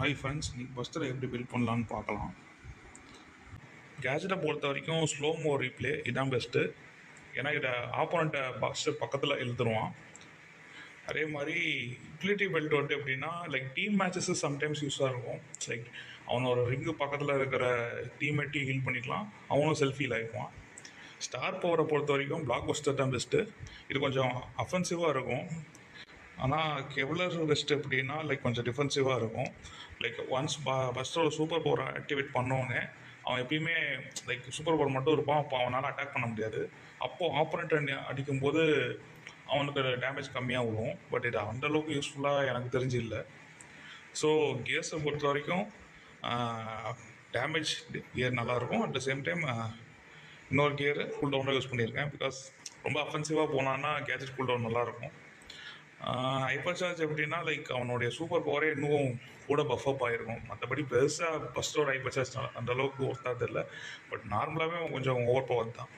Hi friends, இன்னைக்கு பஸ்டரை எப்படி build பண்ணலான்னு பார்க்கலாம். கேஜெட்டை பொறுத்த வரைக்கும் ஸ்லோ மோ ரீப்ளே இதான் பெஸ்ட்டு. ஏன்னா இதை ஆப்போனண்ட்டை பஸ்டர் பக்கத்தில் இழுத்துருவான். அதே மாதிரி யூட்டிலிட்டி பெல்ட் வந்து எப்படின்னா லைக் டீம் மேட்சஸ் சம்டைம்ஸ் யூஸாக இருக்கும். லைக் அவனோட ரிங்கு பக்கத்தில் இருக்கிற டீம்மேட்டையும் ஹீல் பண்ணிக்கலாம், அவனும் செல்ஃப் ஹீல் ஆகிக்குவான். ஸ்டார் பவரை பொறுத்த வரைக்கும் பிளாக் பஸ்டர் தான் பெஸ்ட்டு. இது கொஞ்சம் அஃபென்சிவாக இருக்கும். ஆனால் கெவ்லர் வெஸ்ட் எப்படின்னா லைக் கொஞ்சம் டிஃபென்சிவாக இருக்கும். லைக் ஒன்ஸ் பஸ்டரோட சூப்பர் பவரை ஆக்டிவேட் பண்ணோன்னே அவன் எப்பயுமே லைக் சூப்பர் பவர் மட்டும் இருப்பான். அப்போ அவனால் அட்டாக் பண்ண முடியாது. அப்போது ஆப்போனண்ட் அடிக்கும்போது அவனுக்கு டேமேஜ் கம்மியாக விடும். பட் இது அந்தளவுக்கு யூஸ்ஃபுல்லாக எனக்கு தெரிஞ்சு இல்லை. ஸோ கியர்ஸை பொறுத்த வரைக்கும் டேமேஜ் கியர் நல்லாயிருக்கும். அட் த சேம் டைம் இன்னொரு கியர் கூல் டவுனில் யூஸ் பண்ணியிருக்கேன். பிகாஸ் ரொம்ப அஃபென்சிவாக போனான்னா கேஜெட் கூல் டவுன் நல்லாயிருக்கும். ஹைப்பர் சார்ஜ் எப்படின்னா லைக் அவனுடைய சூப்பர் பவரே இன்னும் கூட பஃப்அப் ஆகிருக்கும். மற்றபடி பெருசாக பஸ்டோட ஹைப்பர் சார்ஜ் அந்தளவுக்கு ஒர்த்தாக தெரியல. பட் நார்மலாகவே அவன் கொஞ்சம் ஓவர் பவர் தான்.